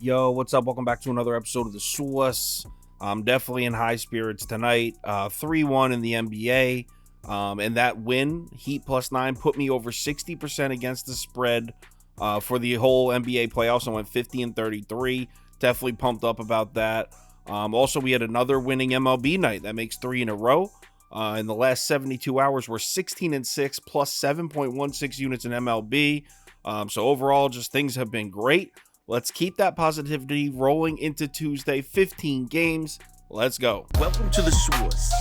Yo, what's up? Welcome back to another episode of The Source. I'm definitely in high spirits tonight. 3-1 in the NBA. And that win, Heat +9, put me over 60% against the spread for the whole NBA playoffs. I went 50-33. Definitely pumped up about that. Also, we had another winning MLB night. That makes 3 in a row. In the last 72 hours, we're 16-6 plus 7.16 units in MLB. So overall, just things have been great. Let's keep that positivity rolling into Tuesday. 15 games. Let's go. Welcome to The Source.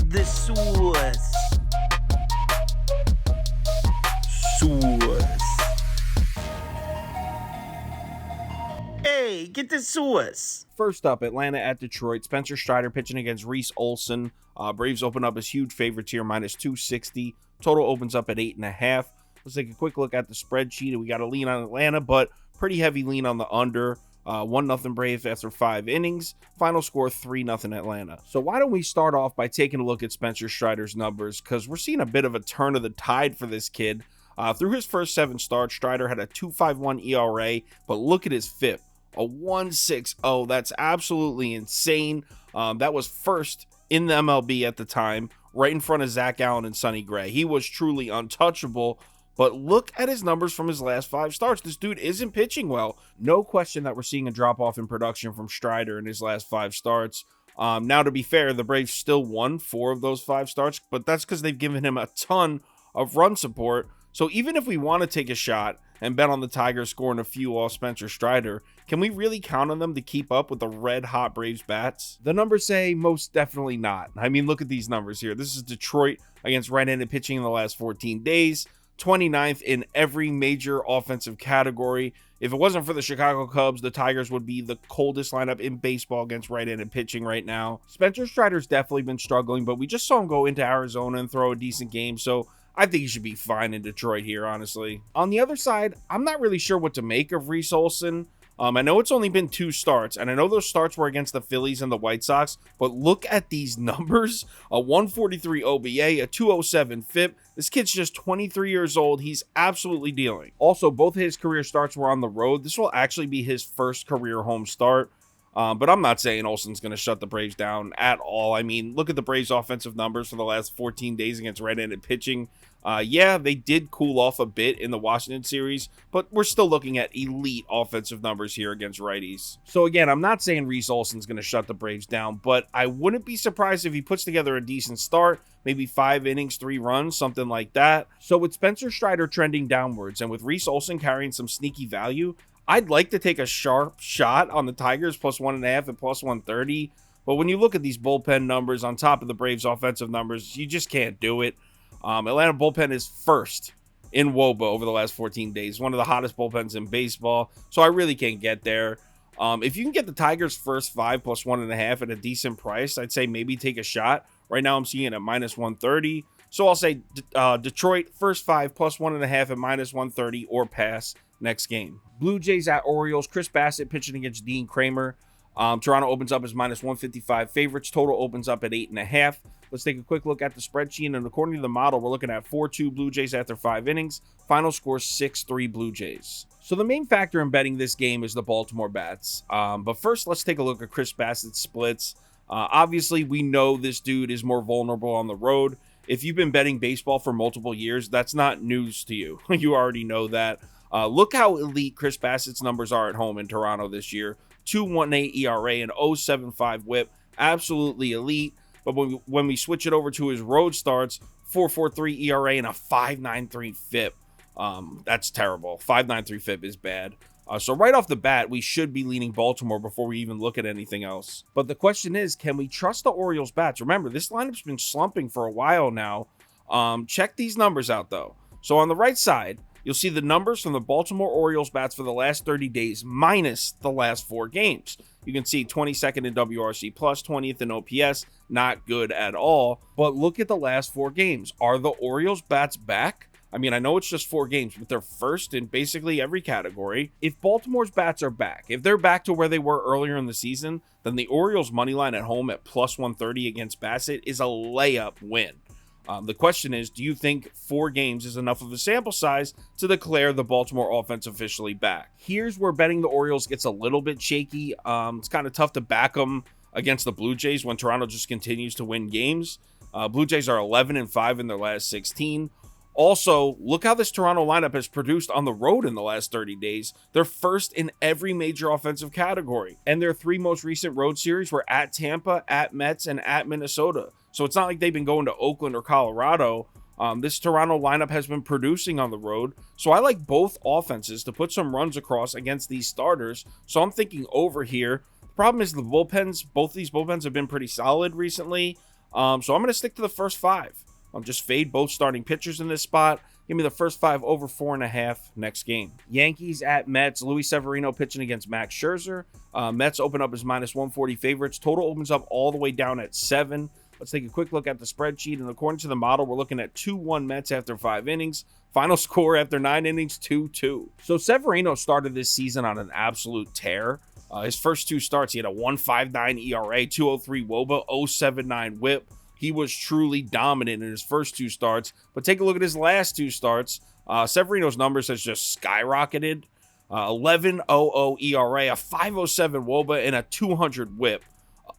The Source. Source. Hey, get the Source. First up, Atlanta at Detroit. Spencer Strider pitching against Reese Olson. Braves open up as huge favorites here, -260. Total opens up at 8.5. Let's take a quick look at the spreadsheet. We got a lean on Atlanta, but pretty heavy lean on the under. 1-0 Braves after 5 innings. Final score 3-0 Atlanta. So why don't we start off by taking a look at Spencer Strider's numbers, because we're seeing a bit of a turn of the tide for this kid. Through his first 7 starts, Strider had a 2.51 ERA, but look at his FIP. A 1.60. That's absolutely insane. That was first in the MLB at the time, right in front of Zach Allen and Sonny Gray. He was truly untouchable, but look at his numbers from his last 5 starts. This dude isn't pitching well. No question that we're seeing a drop-off in production from Strider in his last 5 starts. Now, to be fair, the Braves still won 4 of those 5 starts, but that's because they've given him a ton of run support. So even if we want to take a shot and bet on the Tigers scoring a few off Spencer Strider, can we really count on them to keep up with the red-hot Braves bats? The numbers say most definitely not. I mean, look at these numbers here. This is Detroit against right-handed pitching in the last 14 days. 29th in every major offensive category. If it wasn't for the Chicago Cubs, the Tigers would be the coldest lineup in baseball against right-handed pitching right now. Spencer Strider's definitely been struggling, but we just saw him go into Arizona and throw a decent game, so I think he should be fine in Detroit here, honestly. On the other side, I'm not really sure what to make of Reese Olson. I know it's only been 2 starts, and I know those starts were against the Phillies and the White Sox, but look at these numbers. A 143 OBA, a 207 FIP. This kid's just 23 years old. He's absolutely dealing. Also, both of his career starts were on the road. This will actually be his first career home start. But I'm not saying Olson's going to shut the Braves down at all. I mean, look at the Braves' offensive numbers for the last 14 days against right-handed pitching. Yeah, they did cool off a bit in the Washington series, but we're still looking at elite offensive numbers here against righties. So again, I'm not saying Reese Olson's going to shut the Braves down, but I wouldn't be surprised if he puts together a decent start, maybe 5 innings, 3 runs, something like that. So with Spencer Strider trending downwards and with Reese Olson carrying some sneaky value, I'd like to take a sharp shot on the Tigers +1.5 and +130. But when you look at these bullpen numbers on top of the Braves' offensive numbers, you just can't do it. Atlanta bullpen is first in WOBA over the last 14 days. One of the hottest bullpens in baseball. So I really can't get there. If you can get the Tigers' first 5 +1.5 at a decent price, I'd say maybe take a shot. Right now I'm seeing it at -130. So I'll say Detroit first 5 +1.5 at -130 or pass next game. Blue Jays at Orioles. Chris Bassett pitching against Dean Kramer. Toronto opens up as -155 favorites. Total opens up at 8.5. Let's take a quick look at the spreadsheet. And according to the model, we're looking at 4-2 Blue Jays after 5 innings. Final score 6-3 Blue Jays. So the main factor in betting this game is the Baltimore bats. But first, let's take a look at Chris Bassett's splits. Obviously, we know this dude is more vulnerable on the road. If you've been betting baseball for multiple years, that's not news to you. You already know that. Look how elite Chris Bassett's numbers are at home in Toronto this year. 2.18 ERA and 0.75 WHIP. Absolutely elite. But when we switch it over to his road starts, 4.43 ERA and a 5.93 FIP. That's terrible. 5.93 FIP is bad. So right off the bat, we should be leaning Baltimore before we even look at anything else. But the question is, can we trust the Orioles bats? Remember, this lineup's been slumping for a while now. Check these numbers out, though. So on the right side, you'll see the numbers from the Baltimore Orioles bats for the last 30 days minus the last 4 games. You can see 22nd in WRC+, 20th in OPS, not good at all. But look at the last 4 games. Are the Orioles bats back? I mean, I know it's just 4 games, but they're first in basically every category. If Baltimore's bats are back, if they're back to where they were earlier in the season, then the Orioles money line at home at +130 against Bassett is a layup win. The question is, do you think 4 games is enough of a sample size to declare the Baltimore offense officially back? Here's where betting the Orioles gets a little bit shaky. It's kind of tough to back them against the Blue Jays when Toronto just continues to win games. Blue Jays are 11-5 in their last 16. Also, look how this Toronto lineup has produced on the road in the last 30 days. They're first in every major offensive category. And their 3 most recent road series were at Tampa, at Mets, and at Minnesota. So it's not like they've been going to Oakland or Colorado. This Toronto lineup has been producing on the road. So I like both offenses to put some runs across against these starters. So I'm thinking over here. The problem is the bullpens. Both these bullpens have been pretty solid recently. So I'm going to stick to the first 5. I'll just fade both starting pitchers in this spot. Give me the first 5 over 4.5 next game. Yankees at Mets. Luis Severino pitching against Max Scherzer. Mets open up as -140 favorites. Total opens up all the way down at 7. Let's take a quick look at the spreadsheet. And according to the model, we're looking at 2-1 Mets after 5 innings. Final score after 9 innings, 2-2. So Severino started this season on an absolute tear. His first 2 starts, he had a 1.59 ERA, 2.03 WOBA, 0.79 WHIP. He was truly dominant in his first 2 starts, but take a look at his last 2 starts. Severino's numbers has just skyrocketed. 11.00 ERA, a 5.07 WOBA, and a 200 WHIP.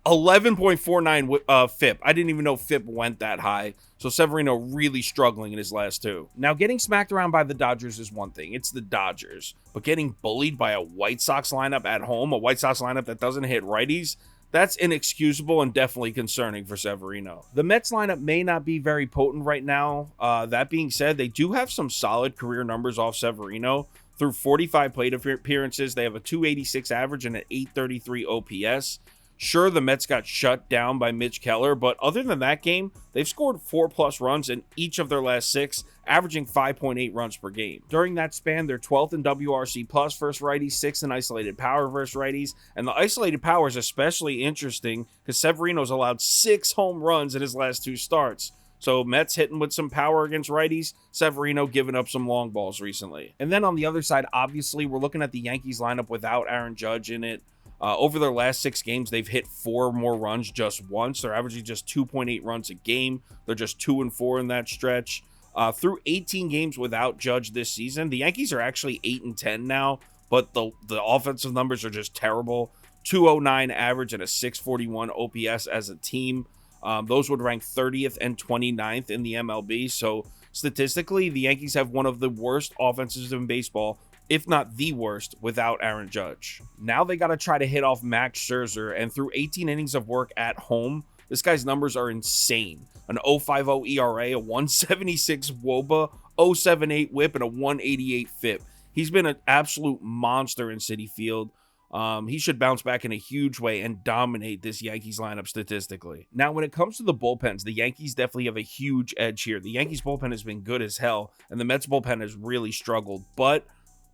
11.49 FIP. I didn't even know FIP went that high. So Severino really struggling in his last 2. Now, getting smacked around by the Dodgers is one thing. It's the Dodgers. But getting bullied by a White Sox lineup at home, a White Sox lineup that doesn't hit righties, that's inexcusable and definitely concerning for Severino. The Mets lineup may not be very potent right now. That being said, they do have some solid career numbers off Severino. Through 45 plate appearances, they have a 286 average and an 833 OPS. Sure, the Mets got shut down by Mitch Keller, but other than that game, they've scored 4+ runs in each of their last 6, averaging 5.8 runs per game. During that span, they're 12th in WRC plus versus righties, 6th in isolated power versus righties, and the isolated power is especially interesting because Severino's allowed 6 home runs in his last 2 starts. So Mets hitting with some power against righties, Severino giving up some long balls recently. And then on the other side, obviously, we're looking at the Yankees lineup without Aaron Judge in it. Over their last 6 games, they've hit 4 more runs just once. They're averaging just 2.8 runs a game. They're just 2-4 in that stretch. Through 18 games without Judge this season, the Yankees are actually 8-10 now, but the offensive numbers are just terrible. 209 average and a 641 OPS as a team. Those would rank 30th and 29th in the MLB. So statistically, the Yankees have one of the worst offenses in baseball, if not the worst, without Aaron Judge. Now they got to try to hit off Max Scherzer, and through 18 innings of work at home, this guy's numbers are insane. An 0.50 ERA, a 176 WOBA, 0.78 WHIP, and a 188 FIP. He's been an absolute monster in Citi Field. He should bounce back in a huge way and dominate this Yankees lineup statistically. Now, when it comes to the bullpens, the Yankees definitely have a huge edge here. The Yankees bullpen has been good as hell, and the Mets bullpen has really struggled, but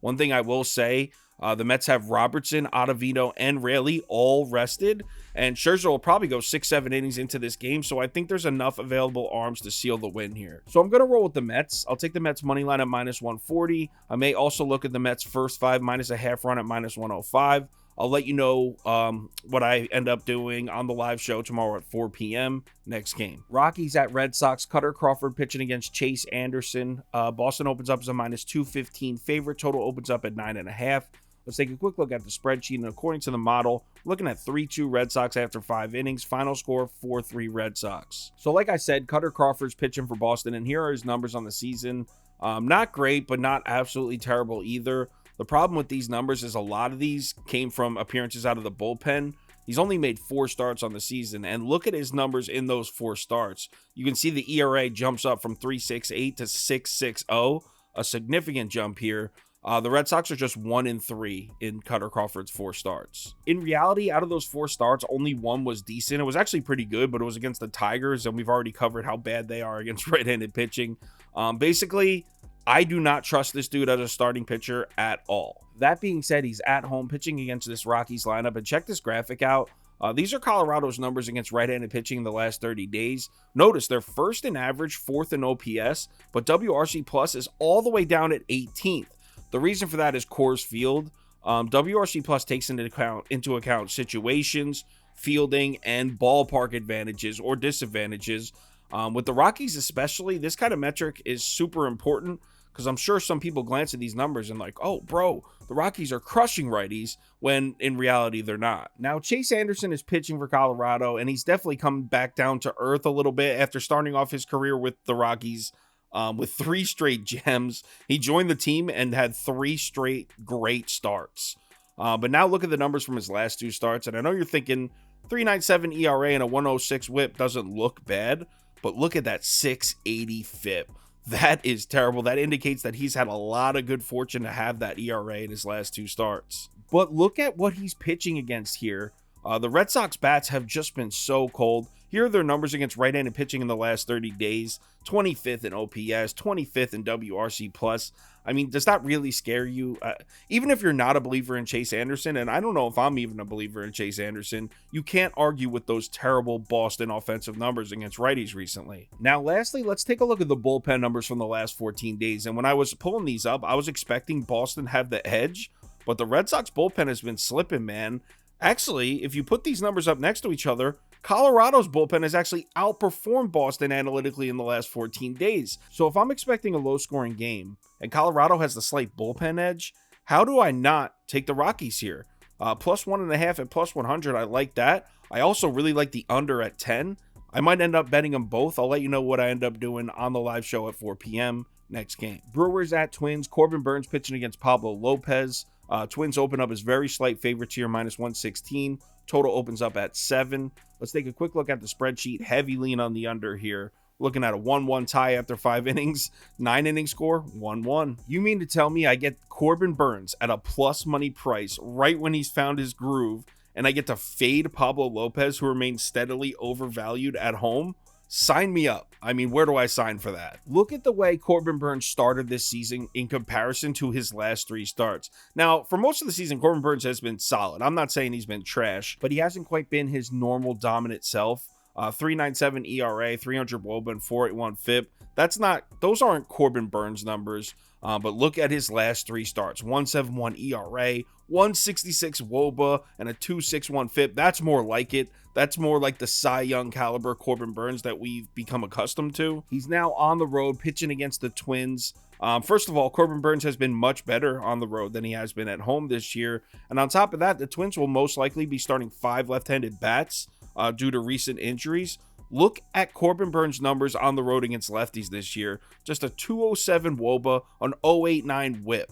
one thing I will say, the Mets have Robertson, Ottavino, and Raley all rested, and Scherzer will probably go 6-7 innings into this game, so I think there's enough available arms to seal the win here. So I'm going to roll with the Mets. I'll take the Mets money line at -140. I may also look at the Mets first 5 minus a half run at -105. I'll let you know what I end up doing on the live show tomorrow at 4 p.m. next game. Rockies at Red Sox. Cutter Crawford pitching against Chase Anderson. Boston opens up as a -215 favorite. Total opens up at 9.5. Let's take a quick look at the spreadsheet. And according to the model, looking at 3-2 Red Sox after 5 innings. Final score 4-3 Red Sox. So like I said, Cutter Crawford's pitching for Boston, and here are his numbers on the season. Not great, but not absolutely terrible either. The problem with these numbers is a lot of these came from appearances out of the bullpen. He's only made 4 starts on the season, and look at his numbers in those 4 starts. You can see the ERA jumps up from 3.68 to 6.60, a significant jump here. The Red Sox are just 1-3 in Cutter Crawford's 4 starts. In reality, out of those 4 starts, only 1 was decent. It was actually pretty good, but it was against the Tigers, and we've already covered how bad they are against right-handed pitching. Basically, I do not trust this dude as a starting pitcher at all. That being said, he's at home pitching against this Rockies lineup, and check this graphic out. These are Colorado's numbers against right-handed pitching in the last 30 days. Notice they're first in average, 4th in OPS, but WRC plus is all the way down at 18th. The reason for that is Coors Field. WRC plus takes into account situations, fielding, and ballpark advantages or disadvantages. With the Rockies especially, this kind of metric is super important because I'm sure some people glance at these numbers and like, oh, bro, the Rockies are crushing righties, when in reality they're not. Now, Chase Anderson is pitching for Colorado, and he's definitely come back down to earth a little bit after starting off his career with the Rockies with 3 straight gems. He joined the team and had 3 straight great starts. But now look at the numbers from his last 2 starts, and I know you're thinking 3.97 ERA and a 106 whip doesn't look bad, but look at that 680 FIP. That is terrible. That indicates that he's had a lot of good fortune to have that ERA in his last 2 starts. But look at what he's pitching against here. The Red Sox bats have just been so cold. Here are their numbers against right-handed pitching in the last 30 days. 25th in OPS, 25th in WRC+. I mean, does that really scare you? Even if you're not a believer in Chase Anderson, and I don't know if I'm even a believer in Chase Anderson, you can't argue with those terrible Boston offensive numbers against righties recently. Now, lastly, let's take a look at the bullpen numbers from the last 14 days. And when I was pulling these up, I was expecting Boston to have the edge, but the Red Sox bullpen has been slipping, man. Actually, if you put these numbers up next to each other, Colorado's bullpen has actually outperformed Boston analytically in the last 14 days. So if I'm expecting a low-scoring game and Colorado has the slight bullpen edge, how do I not take the Rockies here? Plus 1.5 at plus 100, I like that. I also really like the under at 10. I might end up betting them both. I'll let you know what I end up doing on the live show at 4 p.m. next game. Brewers at Twins. Corbin Burnes pitching against Pablo Lopez. Twins open up as very slight favorites here, minus 116. Total opens up at 7. Let's take a quick look at the spreadsheet. Heavy lean on the under here. Looking at a 1-1 tie after 5 innings. 9-inning score, 1-1. You mean to tell me I get Corbin Burnes at a plus money price right when he's found his groove, and I get to fade Pablo Lopez, who remains steadily overvalued at home? Sign me up. I mean, where do I sign for that? Look at the way Corbin Burnes started this season in comparison to his last 3 starts. Now, for most of the season, Corbin Burnes has been solid. I'm not saying he's been trash, but he hasn't quite been his normal dominant self. 3.97 ERA, 300 WOBA, and 4.81 FIP. Those aren't Corbin Burnes numbers. But look at his last 3 starts. 1.71 ERA, 1.66 WOBA, and a 2.61 FIP. That's more like it. That's more like the Cy Young caliber Corbin Burnes that we've become accustomed to. He's now on the road pitching against the Twins. First of all, Corbin Burnes has been much better on the road than he has been at home this year. And on top of that, the Twins will most likely be starting 5 left-handed bats due to recent injuries. Look at Corbin Burnes' numbers on the road against lefties this year. Just a 207 WOBA, an 089 whip.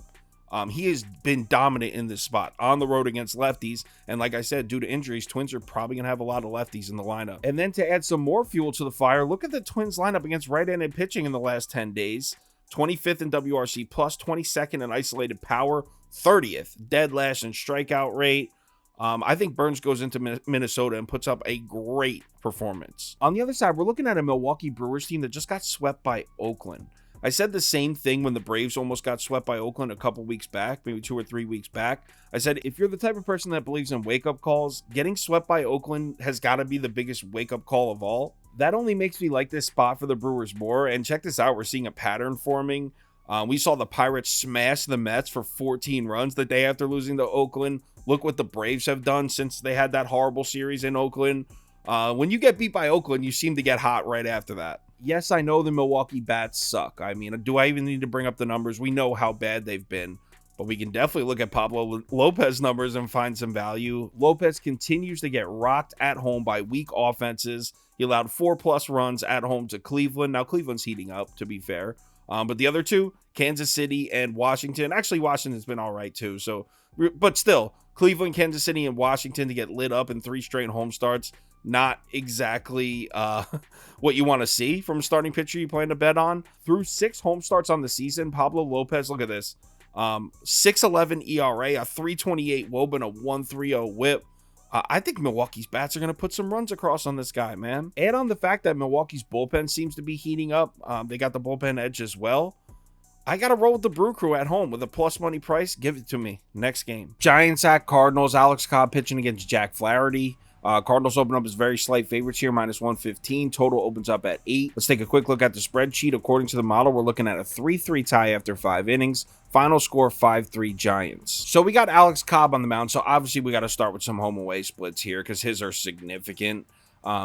He has been dominant in this spot on the road against lefties. And like I said, due to injuries, Twins are probably going to have a lot of lefties in the lineup. And then to add some more fuel to the fire, look at the Twins lineup against right-handed pitching in the last 10 days. 25th in WRC+, 22nd in isolated power, 30th dead last in strikeout rate. I think Burnes goes into Minnesota and puts up a great performance. On the other side, we're looking at a Milwaukee Brewers team that just got swept by Oakland. I said the same thing when the Braves almost got swept by Oakland a couple weeks back, maybe 2 or 3 weeks back. I said, if you're the type of person that believes in wake-up calls, getting swept by Oakland has got to be the biggest wake-up call of all. That only makes me like this spot for the Brewers more. And check this out, we're seeing a pattern forming. We saw the Pirates smash the Mets for 14 runs the day after losing to Oakland. Look what the Braves have done since they had that horrible series in Oakland. When you get beat by Oakland, you seem to get hot right after that. Yes, I know the Milwaukee bats suck. I mean, do I even need to bring up the numbers? We know how bad they've been. But we can definitely look at Pablo Lopez numbers and find some value. Lopez continues to get rocked at home by weak offenses. He allowed 4+ runs at home to Cleveland. Now, Cleveland's heating up, to be fair. But the other 2, Kansas City and Washington. Actually, Washington's been all right, too. But still, Cleveland, Kansas City, and Washington to get lit up in 3 straight home starts. Not exactly what you want to see from a starting pitcher you plan to bet on. Through 6 home starts on the season, Pablo Lopez, look at this. 6.11 ERA, a 3.28 WOBA, and a 1.30 whip. I think Milwaukee's bats are going to put some runs across on this guy, man. Add on the fact that Milwaukee's bullpen seems to be heating up. They got the bullpen edge as well. I got to roll with the Brew Crew at home with a plus money price. Give it to me. Next game. Giants at Cardinals. Alex Cobb pitching against Jack Flaherty. Cardinals open up as very slight favorites here, minus 115. Total opens up at 8. Let's take a quick look at the spreadsheet. According to the model, we're looking at a 3-3 tie after 5 innings. Final score 5-3 Giants. So we got Alex Cobb on the mound. So obviously we got to start with some home away splits here because his are significant.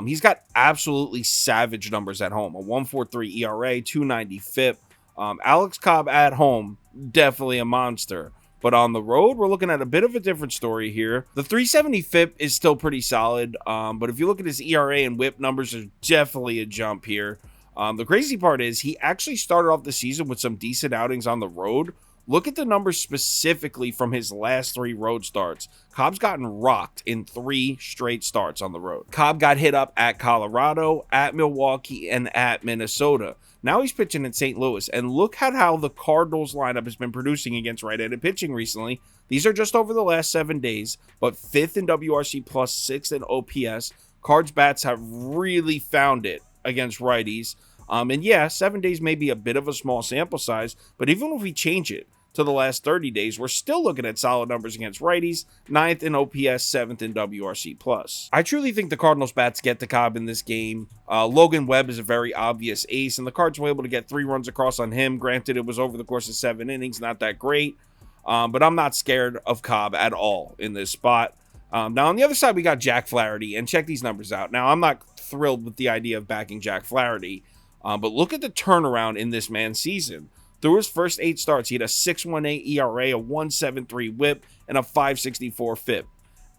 He's got absolutely savage numbers at home, a 1.43 ERA, 2.90 FIP. Alex Cobb at home, definitely a monster. But on the road, we're looking at a bit of a different story here. The 3.70 FIP is still pretty solid, but if you look at his ERA and WHIP numbers, there's definitely a jump here. The crazy part is he actually started off the season with some decent outings on the road. Look at the numbers specifically from his last 3 road starts. Cobb's gotten rocked in 3 straight starts on the road. Cobb got hit up at Colorado, at Milwaukee, and at Minnesota. Now he's pitching in St. Louis, and look at how the Cardinals lineup has been producing against right-handed pitching recently. These are just over the last 7 days, but 5th in WRC plus 6th in OPS. Cards bats have really found it against righties. And yeah, 7 days may be a bit of a small sample size, but even if we change it to the last 30 days, we're still looking at solid numbers against righties, 9th in OPS, 7th in WRC+. I truly think the Cardinals bats get to Cobb in this game. Logan Webb is a very obvious ace, and the Cards were able to get 3 runs across on him. Granted, it was over the course of 7 innings, not that great, but I'm not scared of Cobb at all in this spot. Now, on the other side, we got Jack Flaherty, and check these numbers out. Now, I'm not thrilled with the idea of backing Jack Flaherty, but look at the turnaround in this man's season. Through his first 8 starts, he had a 6.18 ERA, a 1.73 WHIP, and a 5.64 FIP.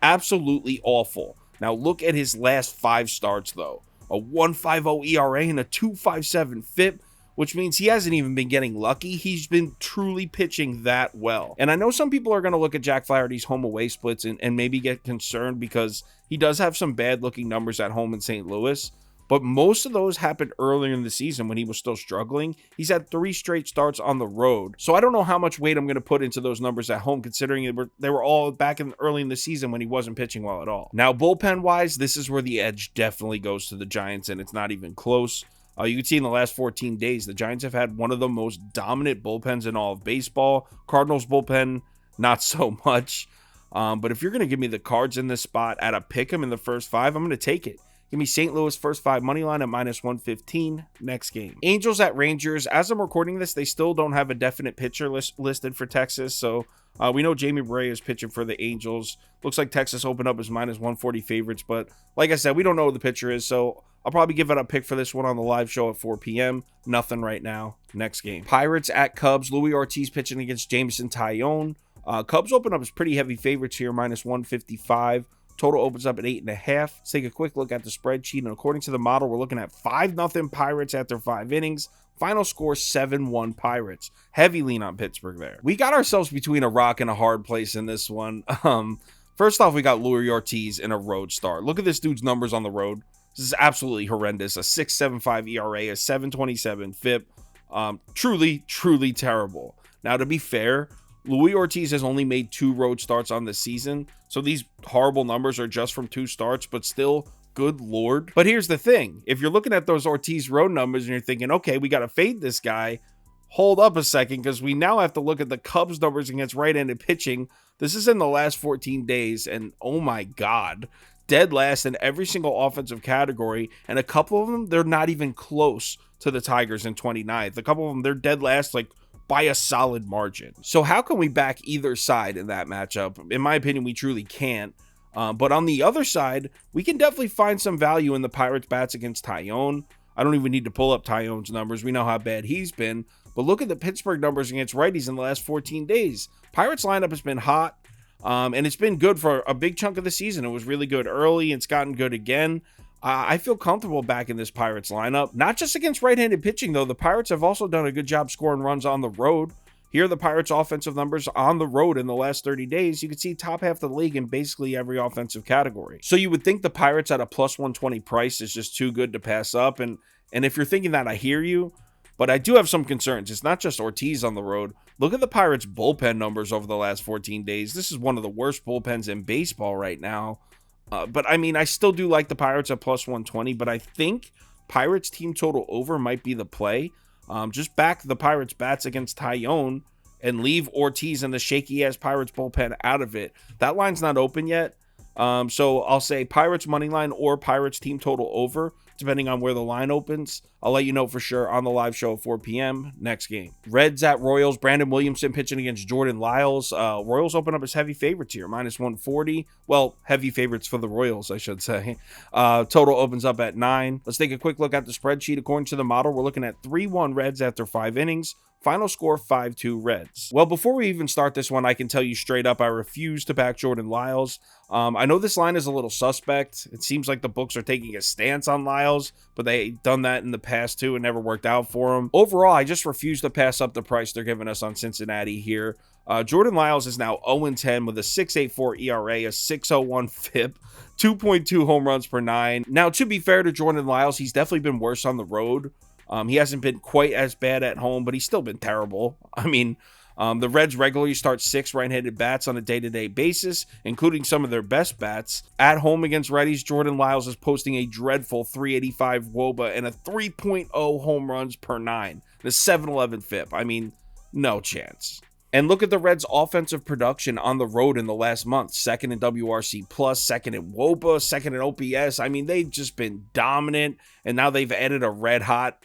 Absolutely awful. Now look at his last 5 starts, though. A 1.50 ERA and a 2.57 FIP, which means he hasn't even been getting lucky. He's been truly pitching that well. And I know some people are going to look at Jack Flaherty's home-away splits and maybe get concerned because he does have some bad-looking numbers at home in St. Louis. But most of those happened earlier in the season when he was still struggling. He's had 3 straight starts on the road. So I don't know how much weight I'm going to put into those numbers at home, considering they were all back early in the season when he wasn't pitching well at all. Now, bullpen-wise, this is where the edge definitely goes to the Giants, and it's not even close. You can see in the last 14 days, the Giants have had one of the most dominant bullpens in all of baseball. Cardinals bullpen, not so much. But if you're going to give me the Cards in this spot at a pick 'em in the first 5, I'm going to take it. Give me St. Louis first 5 money line at -115. Next game. Angels at Rangers. As I'm recording this, they still don't have a definite pitcher listed for Texas. So we know Jamie Barea is pitching for the Angels. Looks like Texas opened up as -140 favorites. But like I said, we don't know who the pitcher is. So I'll probably give it a pick for this one on the live show at 4 p.m. Nothing right now. Next game. Pirates at Cubs. Luis Ortiz pitching against Jameson Taillon. Cubs open up as pretty heavy favorites here, -155. Total opens up at 8.5. Let's take a quick look at the spreadsheet. And according to the model, we're looking at 5-0 Pirates after 5 innings. Final score 7-1 Pirates. Heavy lean on Pittsburgh there. We got ourselves between a rock and a hard place in this one. First off, we got Luis Ortiz in a road start. Look at this dude's numbers on the road. This is absolutely horrendous. A 6.75 ERA, a 7.27 FIP. Truly, truly terrible. Now, to be fair, Luis Ortiz has only made 2 road starts on the season, so these horrible numbers are just from 2 starts, but still, good lord. But here's the thing. If you're looking at those Ortiz road numbers and you're thinking, okay, we got to fade this guy, hold up a second, because we now have to look at the Cubs numbers against right-handed pitching. This is in the last 14 days, and oh my god, dead last in every single offensive category, and a couple of them, they're not even close to the Tigers in 29th. A couple of them, they're dead last, like, by a solid margin. So how can we back either side in that matchup? In my opinion, we truly can't. But on the other side, we can definitely find some value in the Pirates bats against Taillon. I don't even need to pull up Taillon's numbers. We know how bad he's been. But look at the Pittsburgh numbers against righties in the last 14 days. Pirates lineup has been hot, and it's been good for a big chunk of the season. It was really good early. It's gotten good again. I feel comfortable back in this Pirates lineup. Not just against right-handed pitching, though. The Pirates have also done a good job scoring runs on the road. Here are the Pirates' offensive numbers on the road in the last 30 days. You can see top half of the league in basically every offensive category. So you would think the Pirates at a +120 price is just too good to pass up. And if you're thinking that, I hear you. But I do have some concerns. It's not just Ortiz on the road. Look at the Pirates' bullpen numbers over the last 14 days. This is one of the worst bullpens in baseball right now. But I mean, I still do like the Pirates at +120, but I think Pirates team total over might be the play. Just back the Pirates bats against Taillon and leave Ortiz and the shaky ass Pirates bullpen out of it. That line's not open yet. So I'll say Pirates money line or Pirates team total over. depending on where the line opens. I'll let you know for sure on the live show at 4 p.m. next game. Reds at Royals. Brandon Williamson pitching against Jordan Lyles. Royals open up as heavy favorites here, minus 140. Well, heavy favorites for the Royals, I should say. Total opens up at 9. Let's take a quick look at the spreadsheet. According to the model, we're looking at 3-1 Reds after 5 innings. Final score 5-2 Reds. Well, before we even start this one, I can tell you straight up, I refuse to back Jordan Lyles. I know this line is a little suspect. It seems like the books are taking a stance on Lyles, but they've done that in the past too. It never worked out for him. Overall, I just refuse to pass up the price they're giving us on Cincinnati here. Jordan Lyles is now 0-10 with a 6.84 ERA, a 6.01 FIP, 2.2 home runs per 9. Now, to be fair to Jordan Lyles, he's definitely been worse on the road. He hasn't been quite as bad at home, but he's still been terrible. I mean, the Reds regularly start 6 right-handed bats on a day-to-day basis, including some of their best bats. At home against righties, Jordan Lyles is posting a dreadful 3.85 WOBA and a 3.0 home runs per 9, and a 7.11 FIP. I mean, no chance. And look at the Reds' offensive production on the road in the last month. Second in WRC+, second in WOBA, second in OPS. I mean, they've just been dominant, and now they've added a red-hot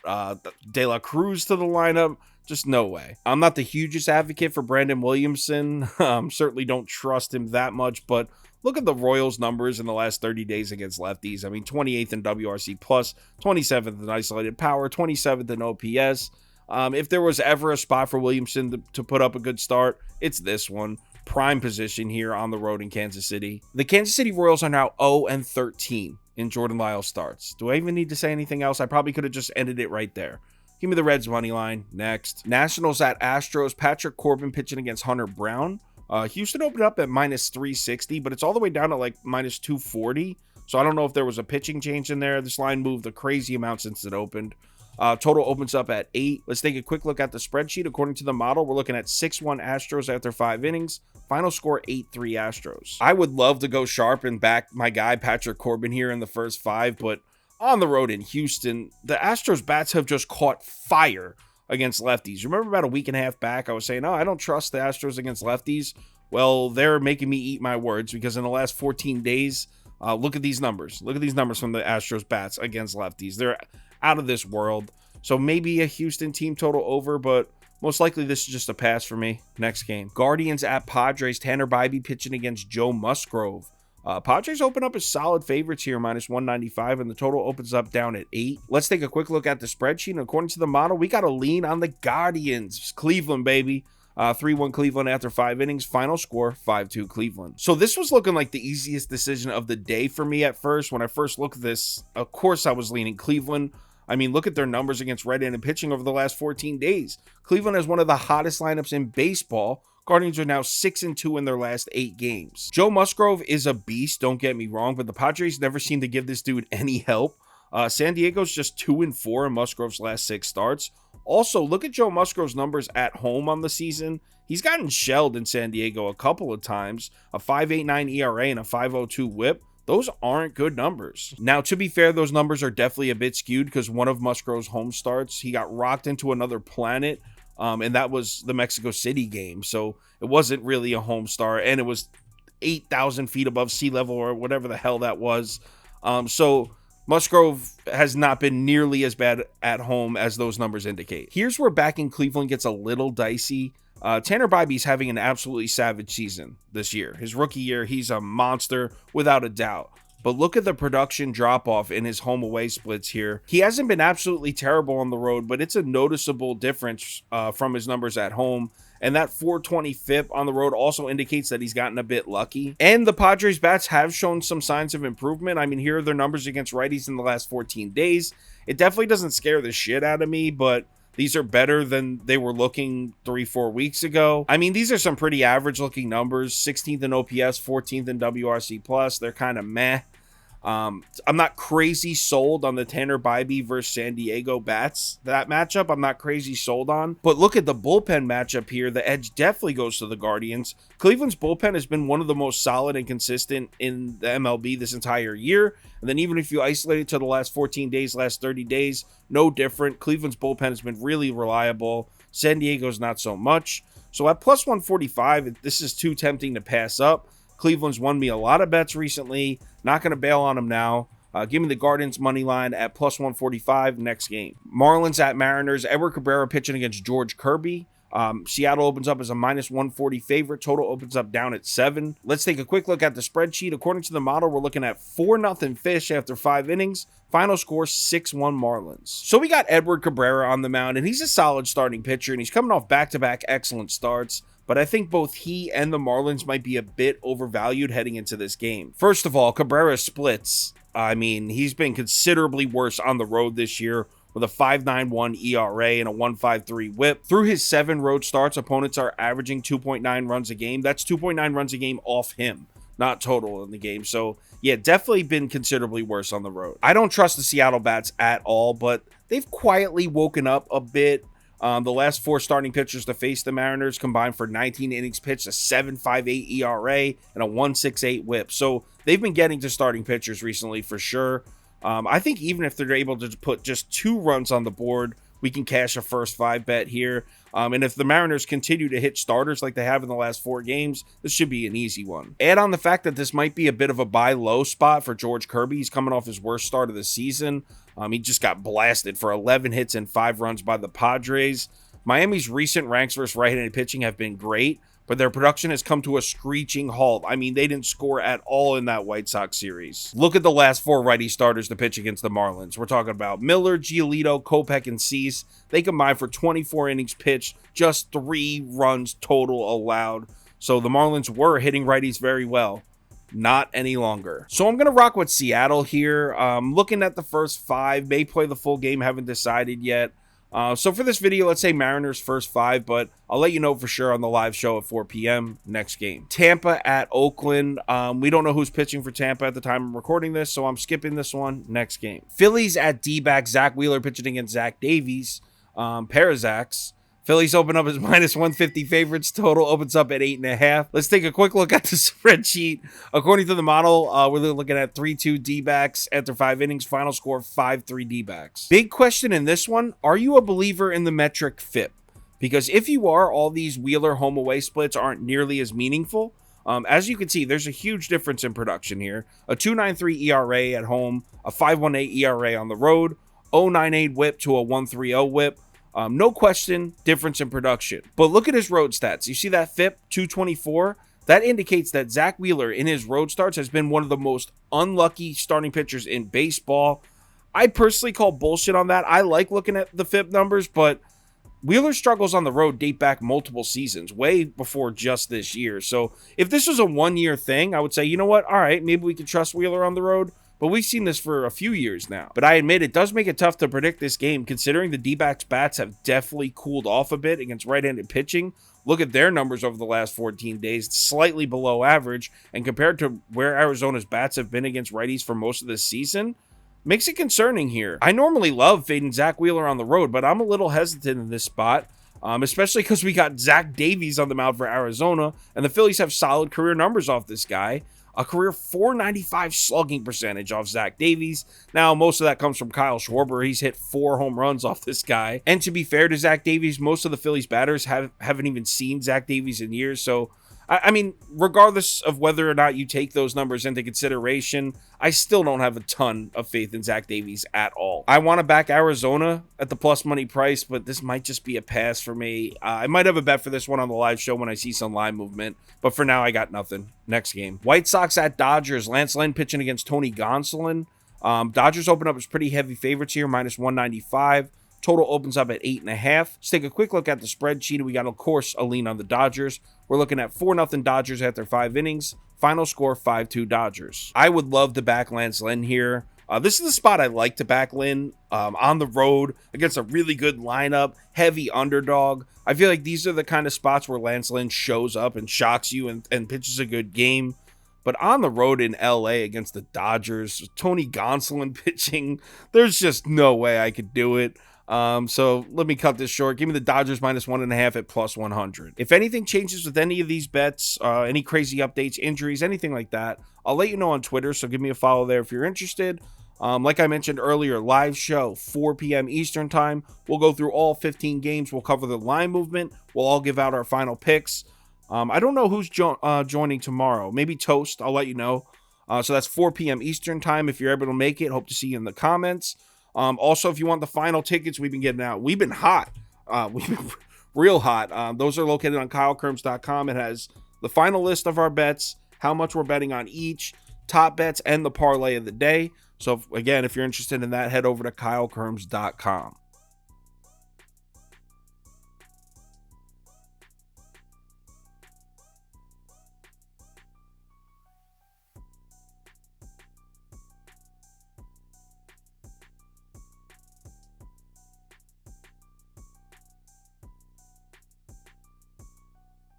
De La Cruz to the lineup. Just no way. I'm not the hugest advocate for Brandon Williamson. Certainly don't trust him that much, but look at the Royals' numbers in the last 30 days against lefties. I mean, 28th in WRC+, 27th in isolated power, 27th in OPS. If there was ever a spot for Williamson to put up a good start, it's this one. Prime position here on the road in Kansas City. The Kansas City Royals are now 0-13 in Jordan Lyles starts. Do I even need to say anything else? I probably could have just ended it right there. Give me the Reds money line. Next. Nationals at Astros. Patrick Corbin pitching against Hunter Brown. Houston opened up at minus 360, but it's all the way down to like minus 240. So I don't know if there was a pitching change in there. This line moved a crazy amount since it opened. Total opens up at 8. Let's take a quick look at the spreadsheet. According to the model, we're looking at 6-1 Astros after 5 innings. Final score 8-3 Astros. I would love to go sharp and back my guy Patrick Corbin here in the first 5, but on the road in Houston, the Astros bats have just caught fire against lefties. Remember about a week and a half back, I was saying, oh, I don't trust the Astros against lefties. Well, they're making me eat my words because in the last 14 days, look at these numbers. Look at these numbers from the Astros bats against lefties. They're out of this world. So maybe a Houston team total over, but most likely this is just a pass for me. Next game. Guardians at Padres. Tanner Bybee pitching against Joe Musgrove. Padres open up as solid favorites here, minus 195, and the total opens up down at 8. Let's take a quick look at the spreadsheet. And according to the model, we got a lean on the Guardians. Cleveland, baby. 3-1 Cleveland after 5 innings. Final score 5-2 Cleveland. So this was looking like the easiest decision of the day for me at first. When I first looked at this, of course I was leaning Cleveland. I mean, look at their numbers against right-handed pitching over the last 14 days. Cleveland has one of the hottest lineups in baseball. Guardians are now 6-2 in their last 8 games. Joe Musgrove is a beast, don't get me wrong, but the Padres never seem to give this dude any help. San Diego's just 2-4 in Musgrove's last 6 starts. Also, look at Joe Musgrove's numbers at home on the season. He's gotten shelled in San Diego a couple of times. A 5.89 ERA and a 5.02 WHIP. Those aren't good numbers. Now, to be fair, those numbers are definitely a bit skewed because one of Musgrove's home starts, he got rocked into another planet, and that was the Mexico City game. So it wasn't really a home start, and it was 8,000 feet above sea level or whatever the hell that was. So Musgrove has not been nearly as bad at home as those numbers indicate. Here's where backing Cleveland gets a little dicey. Tanner Bybee's having an absolutely savage season this year. His rookie year, he's a monster without a doubt. But look at the production drop-off in his home-away splits here. He hasn't been absolutely terrible on the road, but it's a noticeable difference from his numbers at home. And that 420 FIP on the road also indicates that he's gotten a bit lucky. And the Padres bats have shown some signs of improvement. I mean, here are their numbers against righties in the last 14 days. It definitely doesn't scare the shit out of me, but these are better than they were looking 3-4 weeks ago. I mean, these are some pretty average looking numbers. 16th in OPS, 14th in WRC+. They're kind of meh. I'm not crazy sold on the Tanner Bybee versus San Diego bats. That matchup I'm not crazy sold on. But look at the bullpen matchup here. The edge definitely goes to the Guardians. Cleveland's bullpen has been one of the most solid and consistent in the MLB this entire year. And then even if you isolate it to the last 14 days, last 30 days, no different. Cleveland's bullpen has been really reliable. San Diego's not so much. So at plus 145, this is too tempting to pass up. Cleveland's won me a lot of bets recently. Not going to bail on them now. Give me the Guardians money line at plus 145 next game. Marlins at Mariners. Edward Cabrera pitching against George Kirby. Seattle opens up as a minus 140 favorite. Total opens up down at 7. Let's take a quick look at the spreadsheet. According to the model, we're looking at 4-0 Fish after 5 innings. Final score 6-1 Marlins. So we got Edward Cabrera on the mound, and he's a solid starting pitcher, and he's coming off back-to-back excellent starts. But I think both he and the Marlins might be a bit overvalued heading into this game. First of all, Cabrera splits. I mean, he's been considerably worse on the road this year with a 5.91 ERA and a 1.53 whip. Through his 7 road starts, opponents are averaging 2.9 runs a game. That's 2.9 runs a game off him, not total in the game. So, yeah, definitely been considerably worse on the road. I don't trust the Seattle bats at all, but they've quietly woken up a bit. The last 4 starting pitchers to face the Mariners combined for 19 innings pitched, a 7.58 ERA, and a 1.68 whip. So they've been getting to starting pitchers recently for sure. I think even if they're able to put just 2 runs on the board, we can cash a first 5 bet here. And if the Mariners continue to hit starters like they have in the last 4 games, this should be an easy one. Add on the fact that this might be a bit of a buy low spot for George Kirby. He's coming off his worst start of the season. He just got blasted for 11 hits and 5 runs by the Padres. Miami's recent ranks versus right-handed pitching have been great, but their production has come to a screeching halt. I mean, they didn't score at all in that White Sox series. Look at the last 4 righty starters to pitch against the Marlins. We're talking about Miller, Giolito, Kopech, and Cease. They combined for 24 innings pitched, just 3 runs total allowed. So the Marlins were hitting righties very well. Not any longer. So I'm going to rock with Seattle here. Looking at the first 5, may play the full game, haven't decided yet. So for this video, let's say Mariners first 5, but I'll let you know for sure on the live show at 4 p.m. next game. Tampa at Oakland. We don't know who's pitching for Tampa at the time I'm recording this, so I'm skipping this one. Next game. Phillies at D-backs. Zach Wheeler pitching against Zach Davies. Parazax. Phillies open up as minus 150 favorites. Total opens up at 8.5. Let's take a quick look at the spreadsheet. According to the model, we're looking at 3-2 D-backs after 5 innings. Final score 5-3 D-backs. Big question in this one. Are you a believer in the metric FIP? Because if you are, all these Wheeler home away splits aren't nearly as meaningful. As you can see, there's a huge difference in production here. A 2.93 ERA at home, a 5.18 ERA on the road, 0.98 whip to a 1.30 whip. No question, difference in production. But look at his road stats. You see that FIP, 224? That indicates that Zach Wheeler in his road starts has been one of the most unlucky starting pitchers in baseball. I personally call bullshit on that. I like looking at the FIP numbers, but Wheeler's struggles on the road date back multiple seasons, way before just this year. So if this was a 1-year thing, I would say, you know what? All right, maybe we can trust Wheeler on the road. But we've seen this for a few years now. But I admit it does make it tough to predict this game, considering the D-backs bats have definitely cooled off a bit against right-handed pitching. Look at their numbers over the last 14 days, slightly below average. And compared to where Arizona's bats have been against righties for most of this season, makes it concerning here. I normally love fading Zach Wheeler on the road, but I'm a little hesitant in this spot. Especially because we got Zach Davies on the mound for Arizona, and the Phillies have solid career numbers off this guy. A career .495 slugging percentage off Zach Davies. Now, most of that comes from Kyle Schwarber. He's hit 4 home runs off this guy. And to be fair to Zach Davies, most of the Phillies batters haven't even seen Zach Davies in years. So, I mean, regardless of whether or not you take those numbers into consideration, I still don't have a ton of faith in Zach Davies at all. I want to back Arizona at the plus money price, but this might just be a pass for me. I might have a bet for this one on the live show when I see some line movement, but for now, I got nothing. Next game. White Sox at Dodgers. Lance Lynn pitching against Tony Gonsolin. Dodgers open up as pretty heavy favorites here, minus 195. Total opens up at 8.5. Let's take a quick look at the spreadsheet. We got, of course, a lean on the Dodgers. We're looking at 4-0 Dodgers after 5 innings. Final score 5-2 Dodgers. I would love to back Lance Lynn here. This is the spot I like to back Lynn on the road against a really good lineup, heavy underdog. I feel like these are the kind of spots where Lance Lynn shows up and shocks you and pitches a good game. But on the road in LA against the Dodgers, Tony Gonsolin pitching, there's just no way I could do it. So let me cut this short. Give me the Dodgers minus 1.5 at plus 100. If anything changes with any of these bets, any crazy updates, injuries, anything like that, I'll let you know on Twitter. So give me a follow there if you're interested. Like I mentioned earlier, live show, 4 p.m. Eastern time. We'll go through all 15 games. We'll cover the line movement. We'll all give out our final picks. I don't know who's joining tomorrow. Maybe Toast. I'll let you know. So that's 4 p.m. Eastern time. If you're able to make it, hope to see you in the comments. Also, if you want the final tickets we've been getting out, we've been hot. We've been real hot. Those are located on KyleKirms.com. It has the final list of our bets, how much we're betting on each, top bets, and the parlay of the day. So again, if you're interested in that, head over to KyleKirms.com.